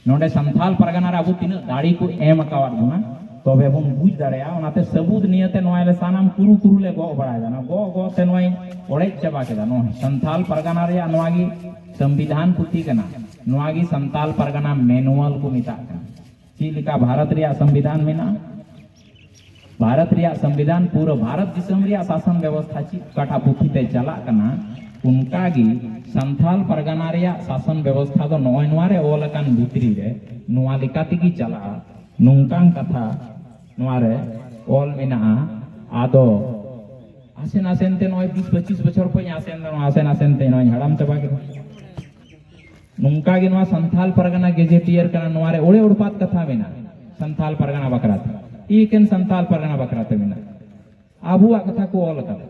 नोडे संथाल परगना रे अबु तीन दाड़ी को एम अकावाद बुना तबे बन बुझ दाड़ेया ओनाते सबूत नियते नोयले सानाम कुरु कुरु ले गो बड़ायदा ना गो गो ते नोय ओड़े चबा केदा नो संथाल परगना रे नोवागी संविधान पुथी कना नोवागी संथाल परगना मैनुअल को मिता चिलिका भारत रे संविधान मेना भारत रे संविधान पूरा भारत दिसम रे शासन व्यवस्था ची काटा पुथी ते चला कना उनका गी संथाल परगना रे शासन व्यवस्था दो नोय नोरे ओलकान भितरी रे नोवा लिकाती की चला नुंकांग कथा नोरे ओल मेना आदो आसेन आसेन ते नोय 20-25 बछर को आसेन आसेन ते नोय हड़ाम चबा के नुंका गी नोवा संथाल परगना गेजेटियर कना नोरे ओड़े उड़पात कथा मेना संथाल परगना बकरात इकेन संथाल परगना बकराते मेना आबुआ कथा को ओल कथा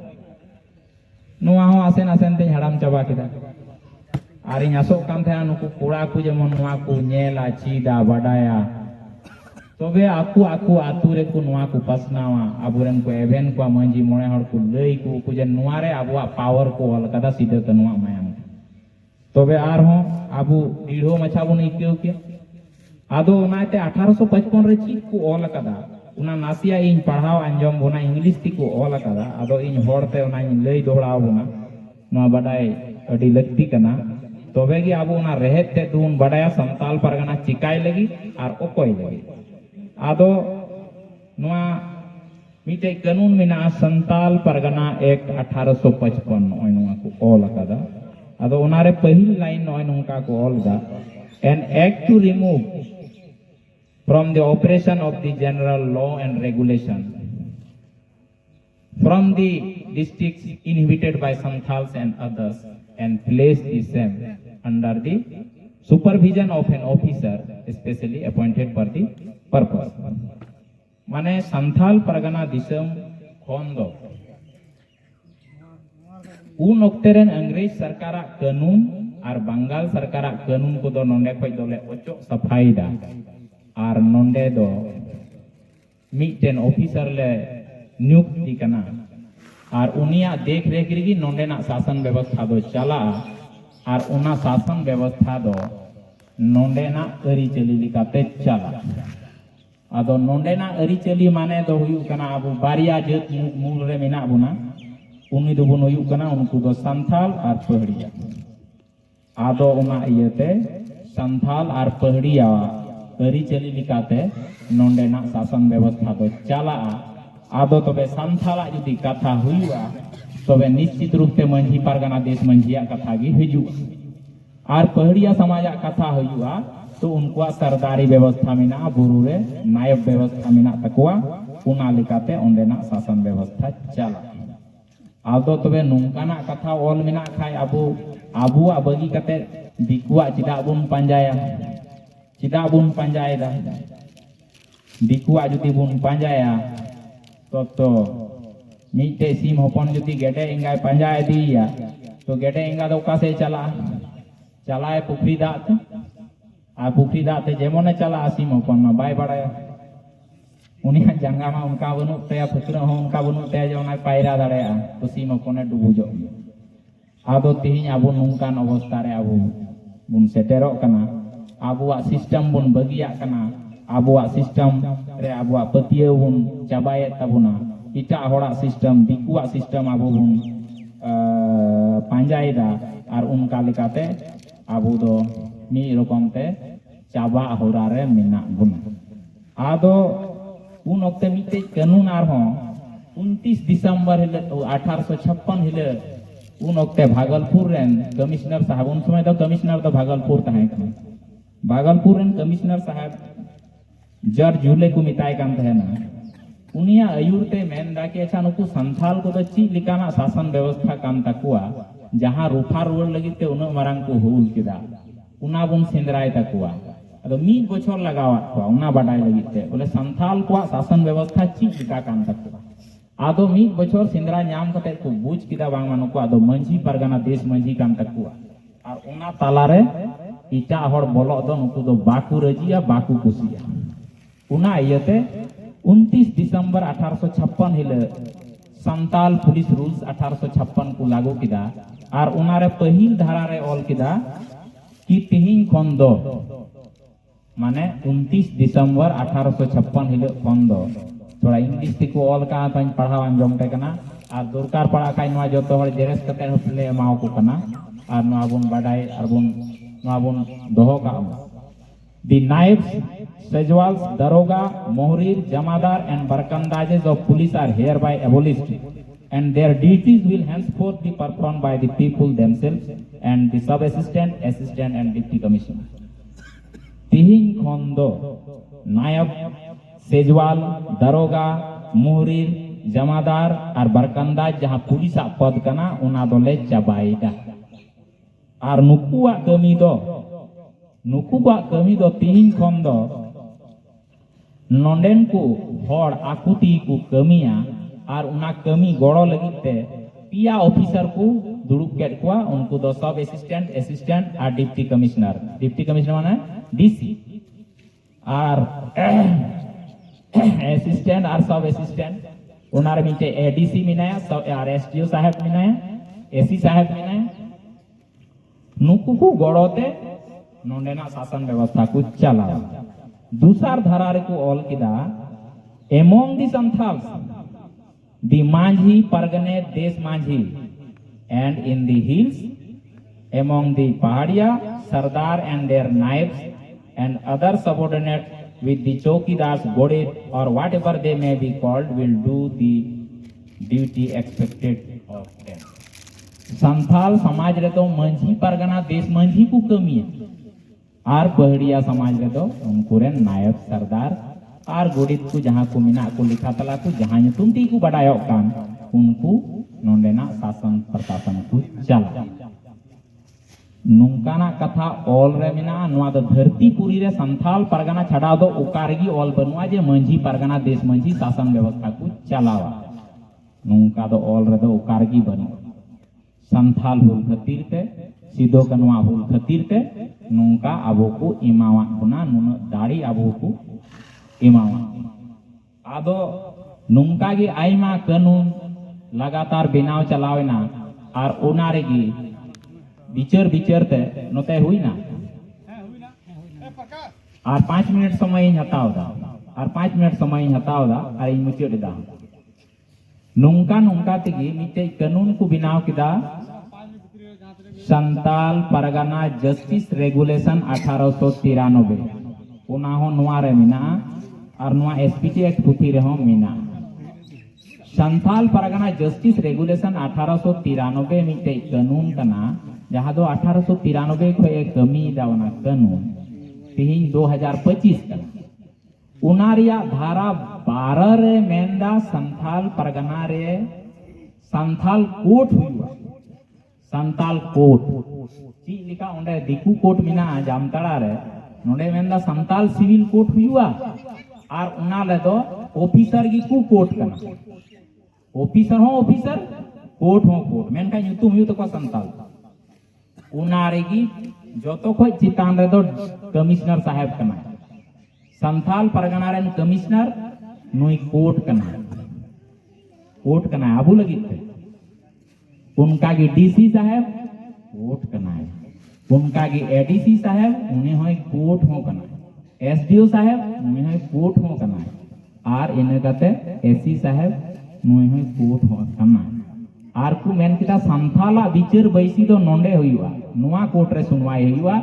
नोवा हो आसेन आसेन ते हड़ाम चबा केदा आरिन आसो कान थे नुकु कोड़ा को जेमन नोवा को नेला चीदा बडाया तबे आकु आकु आतु रे को नोवा को पसनावा आबुरन को एवेन को मंजी मोणे हड़ को लई को जे नोवा रे आबुआ पावर को ओल कदा सीधे त नोवा मायाम तबे आर हो आबु दीढ़ो मछा बन इक्यो के आदो ओनाते 1855 रे ची को ओल कदा उना नासिया इन पढ़ाव अंजम बोना इंग्लिश ती को ओल कदा आदो इन होड़ते उना इन लई दोहड़ाव बोना नोवा बडाय अडी लगती कना तबे गी आबो उना रहेत ते दून बडाया संताल परगना चिकाय लगी और ओकोय लगी आदो नोवा मिटे कानून मेना संताल परगना एक्ट 1855 ओय नोवा को ओल कदा आदो उनारे पहिल लाइन नोय नोंका को ओल दा an act to remove from the operation of the general law and regulation from the districts inhabited by Santhals and others and place the same under the supervision of an officer specially appointed for the purpose. माने संथाल परगना दिसम खोंदो उन ओक्तेरेन अंग्रेज सरकारा कानून और बंगाल सरकारा कानून को दो नोंडे खोय दोले ओचो सफाईदा और नोंडे दो मिटेन ऑफिसर ले नियुक्ति कना और उनिया देख रेख रगी नोंडे ना शासन व्यवस्था दो चला और उना शासन व्यवस्था दो नोंडे ना अरी चली लिकाते चला आदो नोंडे ना अरी चली माने दो हुयु कना अब बारिया जत मूल रे मेना बुना उनी दो बुन हुयु कना उनको दो संथाल और पहड़िया आदो उना इयते संथाल और पहड़िया अरी चली लिकाते नोंडे ना शासन व्यवस्था दो चला आदो तबे संथाला जुदी कथा हुआ तबे निश्चित रूप से मंझी परगना देश मंझिया कथा गी हिजु और पहड़िया समाज कथा हुआ तो उनको सरदारी व्यवस्था मेना बुरु रे नायब व्यवस्था मेना तकवा उना लिकाते ओंडे ना शासन व्यवस्था चला आदो तबे नुंकाना कथा ओल मेना खाय आबुआ बगी कते दिकुआ चिदा बुन पांजाया चिदा बुन पांजायदा दिकुआ जुदी बुन पांजाया तो मीटे सीम होपन जुदी गेडे इंगाय पांजाय दिया तो गेडे इंगा दो का से चलाए पुखरी दात आ पुखरी दात जेमोने चला सीम होपन मा बाय बडाया उनिया जंगा मा उनका बनु तया पुत्र हो उनका बनु तया जे ओना पायरा दाड़ेया तो सीम होपने डुबुजो आदो तिहिन आबो नुंकान अवस्था रे आबो बुन सेटेरो कना आबुआ सिस्टम बुन बगिया कना आबुआ सिस्टम रे आबुआ पतिये बुन चाबाये तबुना इटा होड़ा सिस्टम दिकुआ सिस्टम आबो बुन पांजायदा और उनका लिकाते आबो दो मी रकम ते चाबा होरा रे मेना बुन आदो उन ओक्ते मिटे कानून आर हो 29 दिसंबर हिले 1856 हिले उन ओक्ते भागलपुर रेन कमिश्नर साहब उन समय तो कमिश्नर तो भागलपुर तहे भागलपुर रेन कमिश्नर साहब जर झूले को मिताय कान तहेना उनिया अयुरते मेनदा के अच्छा नुकु संथाल को तो ची लिकाना शासन व्यवस्था कान तकुआ जहां रूफा रुवर लगिते उन मरंग को हुल किदा उना बुन सेंद्राय तकुआ अदो मीट बछर लगावात को उना बाडाय लगिते बोले संथाल को शासन व्यवस्था ची लिका कान तकुआ आदो मीट बछर सेंद्रा न्याम कते को बुझ किदा बांग मानु को आदो मंझी परगना देश मंझी कान तकुआ और उना तालारे इटा हड़ बोलो दो नुकु दो बाकू रजिया बाकू कुसिया उना इयते 29 दिसंबर 1856 हिले संताल पुलिस रूल्स 1856 को लागू किदा और उनारे पहिल धारा रे ऑल किदा कि तिहिन खन दो माने 29 दिसंबर 1856 हिलो खन दो थोड़ा इंग्लिश तिको ऑल का ताइन पढ़ाव अंजम ते कना और दरकार पड़ा काई नवा जतो हर जेरेस कते हपले माओ को कना और नवा बुन बाडाई और बुन नवा बुन दोहो का The knives, sejwals, daroga, mohrir, jamadar and barkandages of police are hereby abolished and their duties will henceforth be performed by the people themselves and the sub-assistant, assistant and deputy commissioner. Tihin khondo, naib, sejwal, daroga, mohrir, jamadar और barkandaj जहाँ police पद कना उना दोले चबाईदा और नुकुआ कमी दो नुकुआ कमी दो तीन खन दो नोंडेन को हर आकुती को कमिया और उना कमी गड़ो लगिते पिया ऑफिसर को दुड़ुब केट कोआ उनको दो सब असिस्टेंट और डिप्टी कमिश्नर माने डीसी और असिस्टेंट और सब असिस्टेंट उनारे मिटे एडीसी मिनाया और एसडीओ साहब मिनाया एसी साहब मिनाया नुकु को गड़ोते नोंडेना शासन व्यवस्था को चला दूसर धारा रे को ऑल किदा among the Santhals the Manjhi Pargana Desh Manjhi and in the hills among the Paharia Sardar and their naibs and other subordinate with the chowkidars, goded or whatever they may be called will do the duty expected of them. Santhal समाज रे तो मंझी परगना देश मंझी को कमी है और पहाड़िया समाज रे तो उनको रे नायब सरदार और गोडित को जहाँ को मिना को लिखा तला को जहाँ तुम ती को बढ़ाया काम उनको नोंडेना शासन प्रशासन को चला नुकाना कथा ऑल रे मिना नुआ दो धरती पूरी रे संथाल परगना छड़ा दो उकारगी ऑल बनुआ जे मंझी परगना देश मंझी शासन व्यवस्था को चलावा नुका दो ऑल रे दो उकारगी बनु संथाल हुल खतीर ते सीधो कनवा हुल खतीर ते नुका अबो को इमावा गुना नुन दाड़ी अबो को इमावा आदो नुका गी आइमा कानून लगातार बिनाव चलावेना और ओनारे गी बिचर ते नोते हुई ना और 5 मिनट समय हताव दा और 5 मिनट समय हताव दा और इन मुचेड़ दा नुंका नुंका तिगी मिटे कानून को बिनाव किदा संताल परगना जस्टिस रेगुलेशन 1893 उना हो नुआ रे मिना और नुआ एसपीटी एक्ट पुथी रे हो मिना संताल परगना जस्टिस रेगुलेशन 1893 मिटे कानून कना जहाँ दो 1893 को एक कमी दावना कानून तीन 2025 का उनारिया धारा 12 रे मेंदा संथाल परगना रे संथाल कोर्ट हुआ संथाल कोर्ट ची लिखा उन्हें दिकू कोर्ट मिना जामताड़ा रे नोडे मेंदा संथाल सिविल कोर्ट हुआ और उना ले दो ऑफिसर की कू कोर्ट करना ऑफिसर हो ऑफिसर कोर्ट हो कोर्ट मेन का यूं तुम यूं तो को संथाल उनारेगी जो तो कोई चितान रे दो कमिश्नर साहब कना संथाल परगना रे कमिश्नर नुई कोर्ट कना आबू लगी थे उनका की डीसी साहब कोर्ट कना है उनका की एडीसी साहब उन्हें होय कोर्ट हो कना एसडीओ साहब उन्हें होय कोर्ट हो कना और इने कते एसी साहब नुई होय कोर्ट हो कना आर को मेन किता संथाला विचार बैसी दो नोंडे हुआ नुआ कोर्ट रे सुनवाई हुआ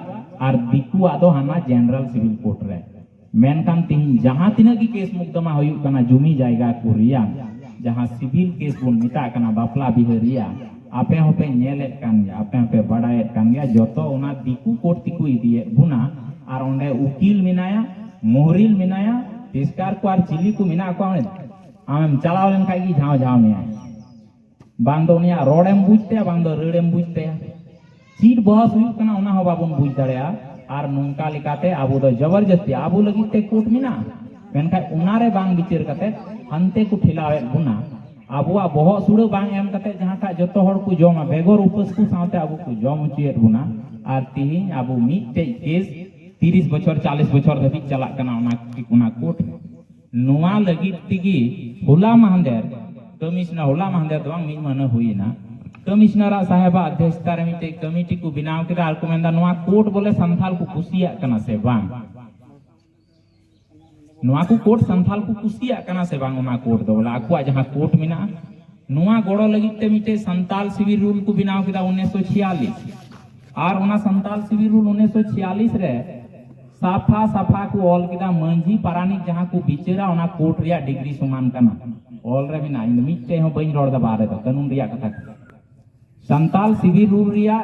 और दिकुआ दो हाना जनरल सिविल कोर्ट रे मेन कान तीन जहां तिना की केस मुकदमा हुई कना जुमी जायगा को रिया जहां सिविल केस बोन मिटा कना बापला बिहरिया आपे होपे नेले कान गया आपे होपे बड़ाए कान गया जतो ओना दिकु कोर्ट तिकु इदिए बुना और ओंडे उकील मिनाया मोहरिल मिनाया तिस्कार को और चिली को मिना को आम चलाव लेन काई झाव झाव में बांधोनिया रोडेम बुझते बांधो रेडेम बुझते सीट बहस हुई कना उना हो बाबुन बुझ दड़या और नुंका लिकाते आबू दो जबरदस्ती आबू लगिते कोर्ट मिना मेनखा उनारे बांग बिचार कते हंते को ठिलावे गुना आबुआ बहो सुड़ बांग एम कते जहां का जतो हड़ को जमा बेगोर उपस को साथे आबू को जम चियत गुना और तीन आबू मिटे केस 30 बछर 40 बछर धबी चला कना उना कोर्ट नुआ लगी तिगी होला महंदेर कमिश्नर होला महंदेर दवांग मी मन हुई ना कमिश्नर साहेबा अध्यक्षता रे कमिटी को बिनाव के आर को मेंदा नुआ कोर्ट बोले संथाल को कुसिया कना से बांग नुआ को कोर्ट संथाल को कुसिया कना से बांग उना कोर्ट दो बोला आकुआ जहां कोर्ट मिना नुआ गोड़ो लगित ते मिटे संताल शिविर रूल को बनाव किदा 1946 और उना संताल शिविर रूल 1946 रे साफा साफा को ऑल किदा मंझी पारानिक जहां को बिचेरा उना कोर्ट रिया डिग्री समान कना ऑल रे बिना इन मिटे हो बइन रोड दा बारे तो कानून रिया कथा संताल शिविर रूल रिया